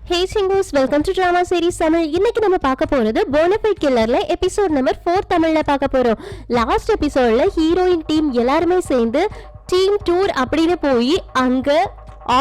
Hey Chingus, welcome to Drama Series Tamil. இன்னைக்கு நம்ம பார்க்க போறது Bonafide Killerல எபிசோட் நம்பர் 4 தமிழ்ல பார்க்க போறோம். லாஸ்ட் எபிசோட்ல ஹீரோயின் டீம் எல்லாருமே சேர்ந்து டீம் டூர் அப்படின்னு போய் அங்க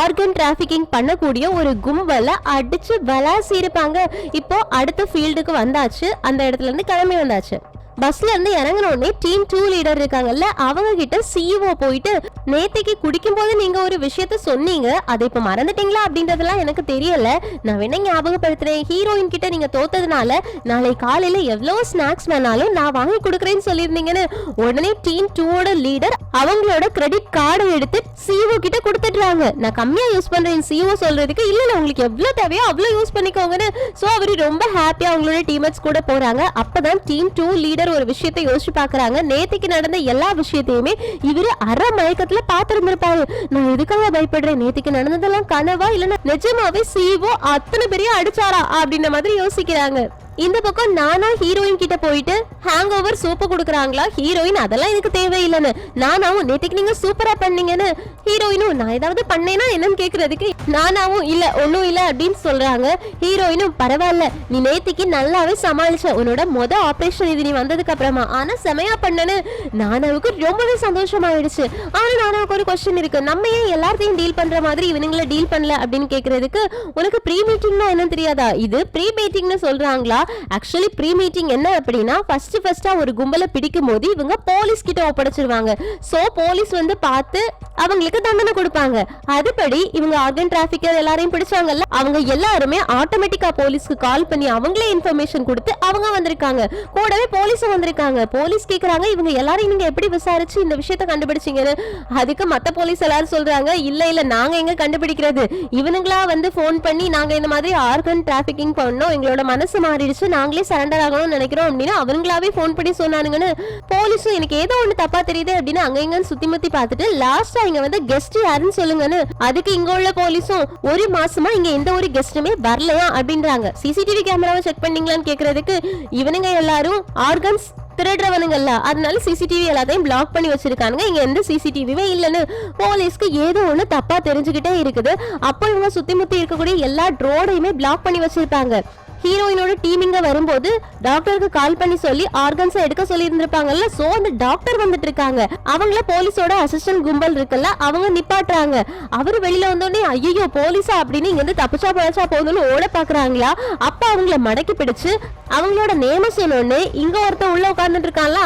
ஆர்கன் டிராஃபிக்கிங் பண்ணக்கூடிய ஒரு கும்பலை அடிச்சு விளாசி இருப்பாங்க. இப்போ அடுத்த ஃபீல்டுக்கு வந்தாச்சு, அந்த இடத்துல இருந்து கிளம்பி வந்தாச்சு. பஸ்ல இருந்து இறங்கினோடனே டீம் 2 லீடர் இருக்காங்கல்ல, அவங்க கிட்ட சிஇஓ போயிட்டு நேத்தைக்கு குடிக்கும் போது நீங்க ஒரு விஷயத்த சொன்னீங்க, அதை இப்ப மறந்துட்டீங்களா அப்படின்றதெல்லாம் எனக்கு தெரியல, நான் வேணா ஞாபகப்படுத்துறேன். ஹீரோயின் கிட்ட நீங்க தோத்ததுனால நாளை காலையில எவ்வளவு ஸ்நாக்ஸ் வேணாலும் நான் வாங்கி கொடுக்குறேன்னு சொல்லியிருந்தீங்கன்னு உடனே டீம் 2 லீடர் அவங்களோட கிரெடிட் கார்டை எடுத்து சிஇஓ கிட்ட கொடுத்துடுறாங்க. நான் கம்மியா யூஸ் பண்றேன் சிஇஓ சொல்றதுக்கு, இல்ல உங்களுக்கு எவ்வளவு தேவையோ அவ்வளவு யூஸ் பண்ணிக்கோங்கன்னு. சோ அவரு ரொம்ப ஹாப்பியா அவங்களோட டீம்மேட்ஸ் கூட போறாங்க. அப்பதான் டீம் 2 லீடர் ஒரு விஷயத்தை யோசிச்சு பாக்குறாங்க. நேத்திக்கு நடந்த எல்லா விஷயத்தையுமே இவரு அரை மயக்கத்துல பாத்திருந்திருப்பாரு. நான் எதுக்காக பயப்படுறேன், நேத்திக்கு நடந்ததெல்லாம் கனவா இல்லன்னா நிஜமாவே சிஇஓ அத்தனை பெரிய அடிச்சாரா அப்படின்ற மாதிரி யோசிக்கிறாங்க. இந்த பக்கம் நானா ஹீரோயின் கிட்ட போயிட்டு ஹேங் ஓவர் சூப்பு கொடுக்குறாங்களா, ஹீரோயின் அதெல்லாம் எனக்கு தேவையில்லைன்னு. நானாவும் நேற்றுக்கு நீங்க சூப்பரா பண்ணீங்கன்னு, ஹீரோயினும் நான் ஏதாவது பண்ணேன்னா என்னன்னு கேக்குறதுக்கு நானாவும் இல்ல ஒன்னும் இல்ல அப்படின்னு சொல்றாங்க. ஹீரோயினும் பரவாயில்ல, நீ நேத்திக்கு நல்லாவே சமாளிச்ச, உன்னோட ஆபரேஷன் இது நீ வந்ததுக்கு அப்புறமா, ஆனா செமையா பண்ணனு. நானாவுக்கு ரொம்பவே சந்தோஷமாயிடுச்சு. ஆனா நானாவுக்கு ஒரு கொஸ்டின் இருக்கு, நம்ம ஏன் எல்லாத்தையும் டீல் பண்ற மாதிரி இவனுங்களை டீல் பண்ணல அப்படின்னு கேக்குறதுக்கு, உனக்கு ப்ரீ மீட்டிங்னா என்னன்னு தெரியாதா, இது ப்ரீ மீட்டிங்னு சொல்றாங்களா. ஆக்சுவலி ப்ரீ மீட்டிங் என்ன அப்படின்னா, ஃபர்ஸ்டா ஒரு கும்பலை பிடிக்கும் போது இவங்க போலீஸ் கிட்ட ஒப்படைச்சிருவாங்க. சோ போலீஸ் வந்து பார்த்து அவங்களுக்கு தண்டனை கொடுப்பாங்க. அதுபடி இவங்க ஆர்கன் டிராஃபிக்கர் எல்லாரையும் பிடிச்சாங்கல்ல, அவங்க எல்லாருமே ஆட்டோமேட்டிக்கா போலீஸ்க்கு கால் பண்ணி அவங்களே இன்ஃபர்மேஷன் கொடுத்து அவங்க வந்திருக்காங்க. கூடவே போலீஸும் வந்திருக்காங்க. போலீஸ் கேக்குறாங்க, இவங்க எல்லாரையும் நீங்க எப்படி விசாரிச்சு இந்த விஷயத்தை கண்டுபிடிச்சீங்கன்னு. அதுக்கு மத்த போலீஸ் எல்லாரும் சொல்றாங்க, இல்ல நாங்க எங்க கண்டுபிடிக்கிறது, இவனுங்களா வந்து போன் பண்ணி நாங்க இந்த மாதிரி ஆர்கன் டிராஃபிக்கிங் பண்ணோம், எங்களோட மனசு மாறிடுச்சு, நாங்களே சரண்டர் ஆகணும்னு நினைக்கிறோம் அப்படின்னு அவங்களாவே போன் பண்ணி சொன்னானுங்கன்னு. போலீஸும் எனக்கு ஏதோ ஒண்ணு தப்பா தெரியுது அப்படின்னு அங்க இங்க சுத்தி முத்தி பார்த்துட்டு லாஸ்டா இங்க வந்து கெஸ்ட் யாருன்னு சொல்லுங்கன்னு. அதுக்கு இங்க உள்ள போலீஸும் ஒரு மாசமா இங்க எந்த ஒரு கெஸ்ட்டுமே வரலையா அப்படின்றாங்க. சிசிடிவி கேமராவை செக் பண்ணீங்களான்னு கேக்குறதுக்கு, இவனுங்க எல்லாரும் ஆர்கன்ஸ் திருடுறவனுங்கல்ல, அதனால சிசிடிவி எல்லாத்தையும் பிளாக் பண்ணி வச்சிருக்கானுங்க, இங்க எந்த சிசிடிவியுமே இல்லன்னு போலீஸ்க்கு ஏதோ ஒண்ணு தப்பா தெரிஞ்சுக்கிட்டே இருக்குது. அப்போ இவங்க சுத்தி முத்தி இருக்கக்கூடிய எல்லா ட்ரோடையுமே பிளாக் பண்ணி வச்சிருப்பாங்க. ஹீரோயினோட டீம் இங்க வரும்போது டாக்டருக்கு கால் பண்ணி சொல்லி ஆர்கன்ஸ் எடுக்க சொல்லி இருந்திருப்பாங்கல்ல, சோ அந்த டாக்டர் வந்துட்டு இருக்காங்க. அவங்கள போலீஸோட அசிஸ்டன்ட் கும்பல் இருக்குல்ல, அவங்க நிப்பாட்டுறாங்க. அவரு வெளியில வந்தோடனே ஐயோ போலீஸா அப்படின்னு இங்க இருந்து தப்பிச்சா பழச்சா போதுன்னு ஓட பாக்குறாங்களா. அப்ப அவங்கள மடக்கி பிடிச்சு அவங்களோட நேம சொன்னோடனே இங்க ஒருத்தன் உள்ள உட்கார்ந்துட்டு இருக்கான்ல,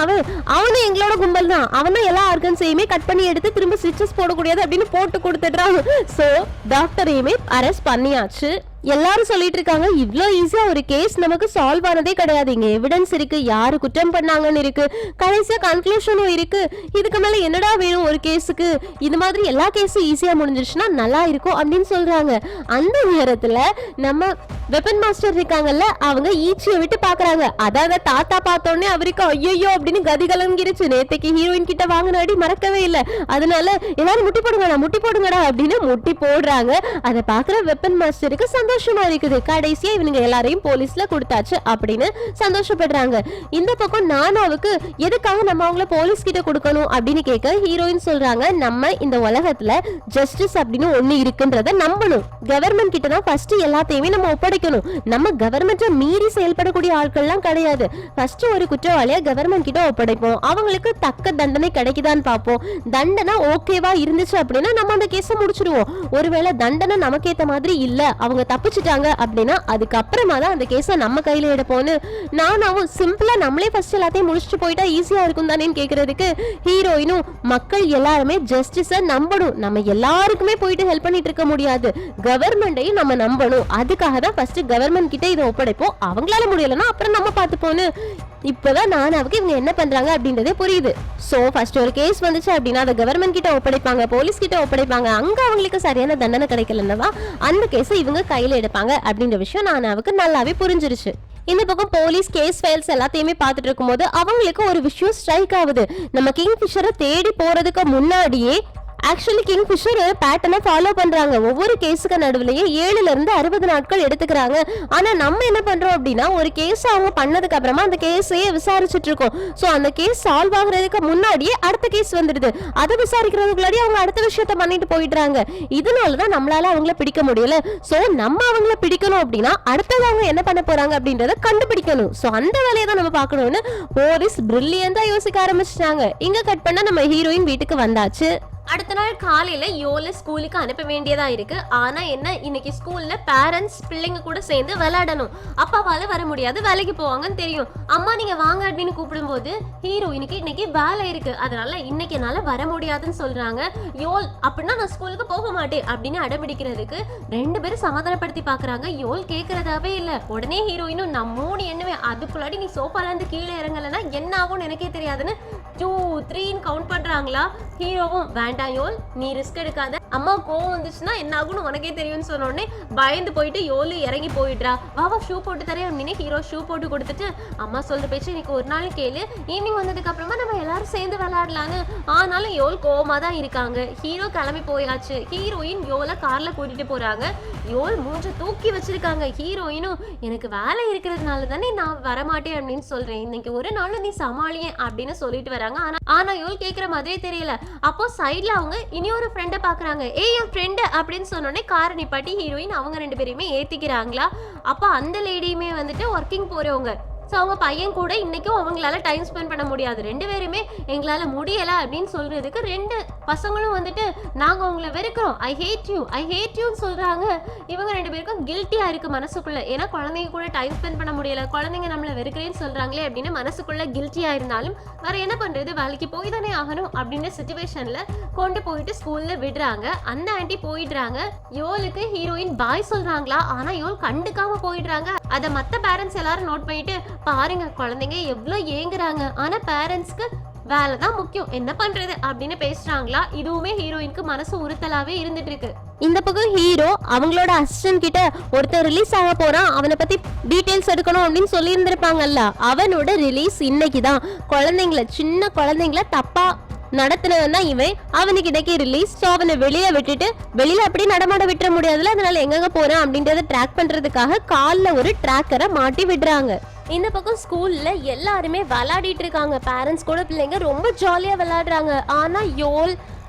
அவனும் எங்களோட கும்பல் தான், அவனும் எல்லா ஆர்கன்ஸையுமே கட் பண்ணி எடுத்து திரும்ப ஸ்டிச்சஸ் போடக்கூடியது அப்படின்னு போட்டு கொடுத்துடுறாங்க. சோ டாக்டரையுமே அரெஸ்ட் பண்ணியாச்சு. எல்லாரும் சொல்லிட்டு இருக்காங்க, இவ்ளோ ஈஸியா ஒரு கேஸ் நமக்கு சால்வ் ஆனதே கிடையாது, இங்க எவிடன்ஸ் இருக்கு, யாரு குற்றம் பண்ணாங்கன்னு இருக்கு, கடைசியா கன்க்ளூஷனும் இருக்கு, இதுக்கு மேல என்னடா வேணும் ஒரு கேஸுக்கு, இது மாதிரி எல்லா கேஸும் ஈஸியா முடிஞ்சிருச்சுன்னா நல்லா இருக்கும் அப்படின்னு சொல்றாங்க. அந்த நேரத்துல நம்ம வெப்பன் மாஸ்டர் இருக்காங்கல்ல, அவங்க ஈச்சியை விட்டு பாக்குறாங்க. அதாவது தாத்தா பார்த்தோன்னே அவருக்கு ஐயோ அப்படின்னு கதி கலங்கிருச்சு. நேத்தைக்கு ஹீரோயின் கிட்ட வாங்கினாடி மறக்கவே இல்லை, அதனால எல்லாரும் முட்டி போடுங்கடா அப்படின்னு முட்டி போடுறாங்க. அதை பாக்குற வெப்பன் மாஸ்டருக்கு சந்தோஷமா இருக்குது. கடைசியா இவனுங்க எல்லாரையும் போலீஸ்ல கொடுத்தாச்சு அப்படின்னு சந்தோஷப்படுறாங்க. இந்த பக்கம் நானாவுக்கு எதுக்காக நம்ம அவங்கள போலீஸ் கிட்ட கொடுக்கணும் அப்படின்னு கேட்க ஹீரோயின் சொல்றாங்க, நம்ம இந்த உலகத்துல ஜஸ்டிஸ் அப்படின்னு ஒண்ணு இருக்குன்றத நம்பணும், கவர்மெண்ட் கிட்ட தான் ஃபர்ஸ்ட் எல்லாத்தையுமே நம்ம ஒப்படைக்கணும். நம்ம கவர்மெண்ட்டை மீறி செயல்படக்கூடிய ஆட்கள்லாம் கிடையாது. ஃபர்ஸ்ட் ஒரு குற்றவாளியை கவர்மெண்ட் கிட்ட ஒப்படைப்போம், அவங்களுக்கு தக்க தண்டனை கிடைக்குதான்னு பார்ப்போம். தண்டனை ஓகேவா இருந்துச்சு அப்படின்னா நம்ம அந்த கேஸை முடிச்சிருவோம். ஒருவேளை தண்டனை நமக்கு ஏத்த மாதிரி இல்ல, அவங்க தப்பிச்சுட்டாங்க அப்படின்னா அதுக்கப்புறமா தான் அந்த கேஸை நம்ம கையில எடுப்போம்னு நானாவும் சிம்பிளா நம்மளே ஃபர்ஸ்ட் எல்லாத்தையும் முடிச்சுட்டு போயிட்டா ஈஸியா இருக்கும் தானேன்னு கேக்குறதுக்கு, ஹீரோயினும் மக்கள் எல்லாருமே ஜஸ்டிஸை நம்பணும், நம்ம எல்லாருக்குமே போயிட்டு ஹெல்ப் பண்ணிட்டு இருக்க முடியாது, கவர்மெண்ட்டையும் நம்ம நம்பணும், அதுக்காக தான் ஃபர்ஸ்ட் கவர்மெண்ட் கிட்ட இதை ஒப்படைப்போம், அவங்களால முடியலன்னா அப்புறம் நம்ம பார்த்துப்போன்னு. இப்பதான் நானாவுக்கு இவங்க என்ன பண்றாங்க அப்படின்றதே புரியுது. சோ ஃபர்ஸ்ட் ஒரு கேஸ் வந்துச்சு அப்படின்னா அதை கவர்மெண்ட் கிட்ட ஒப்படைப்பாங்க, போலீஸ் கிட்ட ஒப்படைப்பாங்க, அங்க அவங்களுக்கு சரியான தண்டனை கிடைக்கலன்னா அந்த கேஸை இவங்க கையில எடுப்பாங்க அப்படின்ற விஷயம் நானாவுக்கு நல்லாவே புரிஞ்சிருச்சு. இந்த பக்கம் போலீஸ் கேஸ் ஃபைல்ஸ் எல்லாத்தையுமே பார்த்துட்டு இருக்கும்போது அவங்களுக்கு ஒரு விஷயம் ஸ்ட்ரைக் ஆகுது. நம்ம கிங்ஃபிஷரை தேடி போறதுக்கு முன்னாடியே ஆக்சுவலி கிங்ஃபிஷர் ஒரு பேட்டர்னை ஃபாலோ பண்றாங்க. ஒவ்வொரு கேஸுக்கு நடுவுலயே 7ல இருந்து 60 நாட்கள் எடுத்துக்கிறாங்க. ஆனா நம்ம என்ன பண்றோம் அப்படின்னா ஒரு கேஸ் அவங்க பண்ணதுக்கு அப்புறமா அந்த கேஸையே விசாரிச்சுட்டு இருக்கோம். சோ அந்த கேஸ் சால்வ் ஆகுறதுக்கு முன்னாடியே அடுத்த கேஸ் வந்துடுது. அதை விசாரிக்கிறதுக்குள்ளாடி அவங்க அடுத்த விஷயத்த பண்ணிட்டு போயிடுறாங்க. இதனாலதான் நம்மளால அவங்கள பிடிக்க முடியல. சோ நம்ம அவங்கள பிடிக்கணும் அப்படின்னா அடுத்தது அவங்க என்ன பண்ண போறாங்க அப்படின்றத கண்டுபிடிக்கணும். சோ அந்த வேலையை தான் நம்ம பார்க்கணும்னு போலீஸ் பிரில்லியண்டா யோசிக்க ஆரம்பிச்சிட்டாங்க. இங்க கட் பண்ணா நம்ம ஹீரோயின் வீட்டுக்கு வந்தாச்சு. அடுத்த நாள் காலையில யோல ஸ்கூலுக்கு அனுப்ப வேண்டியதா இருக்கு. ஆனா என்ன, இன்னைக்கு ஸ்கூல்ல பேரண்ட்ஸ் பிள்ளைங்க கூட சேர்ந்து விளையாடணும். அப்பாவால வர முடியாது, வேலைக்கு போவாங்கன்னு தெரியும். அம்மா நீங்க வாங்க அப்படின்னு கூப்பிடும்போது ஹீரோயினுக்கு இன்னைக்கு வேலை இருக்கு, அதனால இன்னைக்கு என்னால வர முடியாதுன்னு சொல்றாங்க. யோல் அப்படின்னா நான் ஸ்கூலுக்கு போக மாட்டேன் அப்படின்னு அடம்பிடிக்கிறதுக்கு 2 பேரும் சமாதானப்படுத்தி பாக்குறாங்க. யோல் கேட்கறதாவே இல்ல. உடனே ஹீரோயினும் நான் 3 எண்ணுவேன், அதுக்குள்ளாடி நீ சோஃபால இருந்து கீழே இறங்கலன்னா என்ன ஆகும்னு எனக்கே தெரியாதுன்னு 2 3 கவுண்ட் பண்றாங்களா. ஹீரோவும் வேண்டாம் யோல், நீ ரிஸ்க் எடுக்காத, அம்மா கோவம் வந்துச்சுன்னா என்ன ஆகும்னு உனக்கே தெரியும்னு சொன்ன உடனே பயந்து போயிட்டு யோலு இறங்கி போயிடுறா. வா ஷூ போட்டு தரேன் அப்படின்னு ஹீரோ ஷூ போட்டு கொடுத்துட்டு அம்மா சொல்ற பேச்சு இன்னைக்கு ஒரு நாள் கேளு, ஈவினிங் வந்ததுக்கு அப்புறமா நம்ம எல்லாரும் சேர்ந்து விளையாடலான்னு. ஆனாலும் யோல் கோவமா தான் இருக்காங்க. ஹீரோ கிளம்பி போயாச்சு. ஹீரோயின் யோல கார்ல கூட்டிட்டு போறாங்க. யோல் மூஞ்ச தூக்கி வச்சிருக்காங்க. ஹீரோயினும் எனக்கு வேலை இருக்கிறதுனால தானே நான் வரமாட்டேன் அப்படின்னு சொல்றேன், இன்னைக்கு ஒரு நாள் நீ சமாளியே அப்படின்னு சொல்லிட்டு வராங்க. ஆனா யோல் கேட்கிற மாதிரியே தெரியல. அப்போ சைட்ல அவங்க இனியொரு ஃப்ரெண்டை பாக்குறாங்க. என் ஃப்ரெண்டு அப்படின்னு சொன்னோடனே காரை நிப்பாட்டி ஹீரோயின் அவங்க 2 பேரையுமே ஏத்திக்கிறாங்களா. அப்போ அந்த லேடியுமே வந்துட்டு ஒர்க்கிங் போறவங்க. ஸோ அவங்க பையன் கூட இன்னைக்கும் அவங்களால டைம் ஸ்பெண்ட் பண்ண முடியாது. 2 பேருமே எங்களால் முடியலை அப்படின்னு சொல்றதுக்கு 2 பசங்களும் வந்துட்டு நாங்கள் உங்களை வெறுக்கிறோம், ஐ ஹேட் யூன்னு சொல்றாங்க. இவங்க 2 பேருக்கும் கில்ட்டியா இருக்கு மனசுக்குள்ள. ஏன்னா குழந்தைங்க கூட டைம் ஸ்பெண்ட் பண்ண முடியல, குழந்தைங்க நம்மளை வெறுக்கிறேன்னு சொல்றாங்களே அப்படின்னு மனசுக்குள்ள கில்ட்டியா இருந்தாலும் வேற என்ன பண்றது, வேலைக்கு போய் தானே ஆகணும் அப்படின்ற சிச்சுவேஷன்ல கொண்டு போயிட்டு ஸ்கூல்ல விடுறாங்க. அந்த ஆண்டி போயிடுறாங்க. யோலுக்கு ஹீரோயின் பாய் சொல்றாங்களா, ஆனா யோல் கண்டுக்காம போயிடுறாங்க. அதை மற்ற பேரண்ட்ஸ் எல்லாரும் நோட் பண்ணிட்டு பாருங்க குழந்தைங்க எவ்வளவு ஏங்குறாங்க, ஆனா பேரண்ட்ஸ்க்கு வேலை தான் முக்கியம், என்ன பண்றது அப்படின்னு பேசுறாங்களா. இதுவுமே ஹீரோயினுக்கு மனசு உறுத்தலாவே இருந்துட்டு இருக்கு. இந்த பக்கம் ஹீரோ அவங்களோட அசிஸ்டன்ட் கிட்ட ஒருத்தர் ரிலீஸ் ஆக போறான், அவனை பத்தி டீடைல்ஸ் எடுக்கணும் அப்படின்னு சொல்லி இருந்திருப்பாங்கல்ல, அவனோட ரிலீஸ் இன்னைக்கு தான். சின்ன குழந்தைங்கள தப்பா நடத்தினவன் தான் இவன். அவனுக்கு இன்னைக்கு ரிலீஸ். ஸோ அவனை வெளியே விட்டுட்டு வெளியில அப்படி நடமாட விட்டுற முடியாதுல, அதனால எங்க போறான் அப்படின்றத ட்ராக் பண்றதுக்காக கால்ல ஒரு ட்ராக்கரை மாட்டி விடுறாங்க. இந்த பக்கம் ஸ்கூல்ல எல்லாருமே விளையாடிட்டு இருக்காங்க. பேரண்ட்ஸ் கூட பிள்ளைங்க ரொம்ப ஜாலியா விளையாடுறாங்க. ஆனா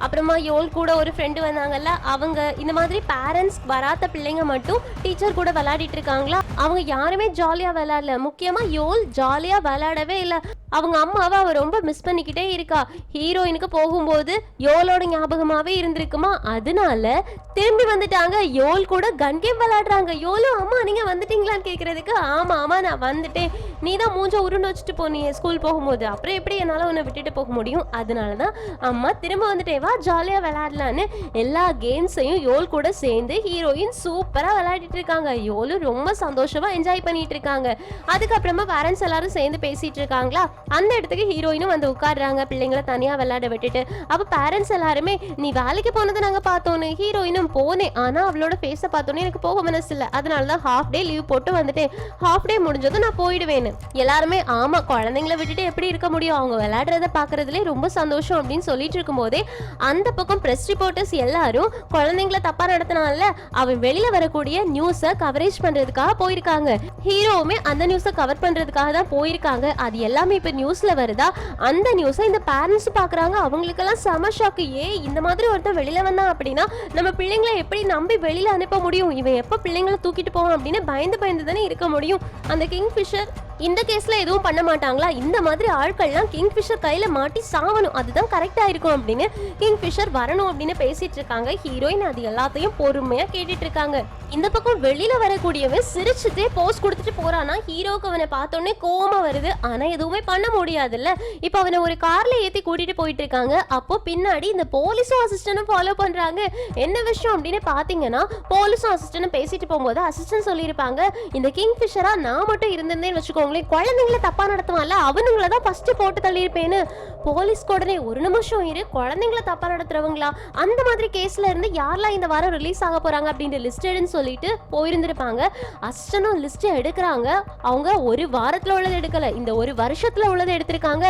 அப்புறமா யோல் கூட ஒரு ஃப்ரெண்டு வந்தாங்கல்ல, அவங்க இந்த மாதிரி பேரண்ட்ஸ் வராத பிள்ளைங்க மட்டும் டீச்சர் கூட விளையாடிட்டு இருக்காங்களா. அவங்க யாருமே ஜாலியா விளையாடல. முக்கியமா யோல் ஜாலியா விளையாடவே இல்லை. அவங்க அம்மாவை அவ ரொம்ப மிஸ் பண்ணிக்கிட்டே இருக்கா. ஹீரோயினுக்கு போகும்போது யோலோட ஞாபகமாவே இருந்திருக்குமா, அதனால திரும்பி வந்துட்டாங்க. யோல் கூட கன் கேம் விளையாடுறாங்க. யோலும் அம்மா நீங்க வந்துட்டீங்களான்னு கேட்கறதுக்கு ஆமா நான் வந்துட்டேன், நீ தான் மூஞ்ச உருண்டு வச்சுட்டு போனீங்க ஸ்கூல் போகும்போது, அப்புறம் எப்படி என்னால உன்னை விட்டுட்டு போக முடியும், அதனாலதான் அம்மா திரும்ப வந்துட்டேன், வா ஜாலியா விளையாடலான்னு எல்லா கேம்ஸையும் யோல் கூட சேர்ந்து ஹீரோயின் சூப்பரா விளையாடிட்டு இருக்காங்க. யோலும் ரொம்ப சந்தோஷமா என்ஜாய் பண்ணிட்டு இருக்காங்க. அதுக்கப்புறமா பேரண்ட்ஸ் எல்லாரும் சேர்ந்து பேசிட்டு இருக்காங்களா. அந்த இடத்துக்கு ஹீரோயினும் வந்து உட்காடுறாங்க, பிள்ளைங்களை தனியா விளையாட விட்டுட்டு. அப்ப பேரண்ட்ஸ் எல்லாருமே நீ வேலைக்கு போனதை நாங்க பார்த்தோன்னு. ஹீரோயினும் போனேன், ஆனா அவளோட ஃபேஸை பார்த்தோன்னே எனக்கு போக மனசு இல்லை, அதனாலதான் ஹாஃப் டே லீவ் போட்டு வந்துட்டேன், ஹாஃப் டே முடிஞ்சதும் நான் போயிடுவேன்னு. எல்லாருமே ஆமா குழந்தைங்களை விட்டுட்டு எப்படி இருக்க முடியும், அவங்க விளையாடுறத பாக்குறதுலே ரொம்ப சந்தோஷம் அப்படின்னு சொல்லிட்டு இருக்கும் போதே அந்த பக்கம் பிரஸ் ரிப்போர்ட்டர்ஸ் எல்லாரும் குழந்தைங்களை தப்பா நடத்தினால அவன் வெளியில வரக்கூடிய நியூஸை கவரேஜ் பண்றதுக்காக போயிருக்காங்க. ஹீரோவுமே அந்த நியூஸை கவர் பண்றதுக்காக தான் போயிருக்காங்க. அது எல்லாமே இப்ப நியூஸ்ல வருதா, அந்த நியூஸை இந்த பேரண்ட்ஸ் பாக்குறாங்க. அவங்களுக்கெல்லாம் செம ஷாக்கு. இந்த மாதிரி ஒருத்தர் வெளியில வந்தா அப்படின்னா நம்ம பிள்ளைங்களை எப்படி நம்பி வெளியில அனுப்ப முடியும், இவன் எப்ப பிள்ளைங்களை தூக்கிட்டு போவோம் அப்படின்னு பயந்து தானே இருக்க முடியும். அந்த கிங்ஃபிஷர் இந்த கேஸ்ல எதுவும் பண்ண மாட்டாங்களா, இந்த மாதிரி ஆட்கள்லாம் கிங்ஃபிஷர் கையில மாட்டி சாவணும், அதுதான் கரெக்டா இருக்கும் அப்படின்னு கிங்ஃபிஷர் வரணும் அப்படின்னு பேசிட்டு இருக்காங்க. ஹீரோயின் அது எல்லாத்தையும் பொறுமையா கேட்டுட்டு இருக்காங்க. இந்த பக்கம் வெளியில வரக்கூடியவன் சிரிச்சுட்டே போஸ் கொடுத்துட்டு போறானா. ஹீரோக்கு அவனை பார்த்தோன்னே கோவமா வருது, ஆனா எதுவுமே பண்ண முடியாதுல்ல. இப்ப அவனை ஒரு கார்ல ஏத்தி கூட்டிட்டு போயிட்டு இருக்காங்க. அப்போ பின்னாடி இந்த போலீஸும் அசிஸ்டன்டும் ஃபாலோ பண்றாங்க. என்ன விஷயம் அப்படின்னு பாத்தீங்கன்னா, போலீஸும் அசிஸ்டன்டும் பேசிட்டு போகும்போது அசிஸ்டன்ட் சொல்லியிருப்பாங்க, இந்த கிங்ஃபிஷரா நான் மட்டும் இருந்திருந்தேன்னு வச்சுக்கோங்க இருக்கிறவங்களையும் குழந்தைங்களை தப்பா நடத்துவான்ல அவனுங்களை தான் ஃபர்ஸ்ட் போட்டு தள்ளியிருப்பேன்னு போலீஸ்க்கு உடனே ஒரு நிமிஷம் இரு, குழந்தைங்களை தப்பா நடத்துறவங்களா, அந்த மாதிரி கேஸ்ல இருந்து யாரெல்லாம் இந்த வாரம் ரிலீஸ் ஆக போறாங்க அப்படின்ற லிஸ்ட் எடுன்னு சொல்லிட்டு போயிருந்திருப்பாங்க. அஸ்டனும் லிஸ்ட் எடுக்கிறாங்க. அவங்க ஒரு வாரத்துல உள்ளது எடுக்கல, இந்த ஒரு வருஷத்துல உள்ளதை எடுத்திருக்காங்க.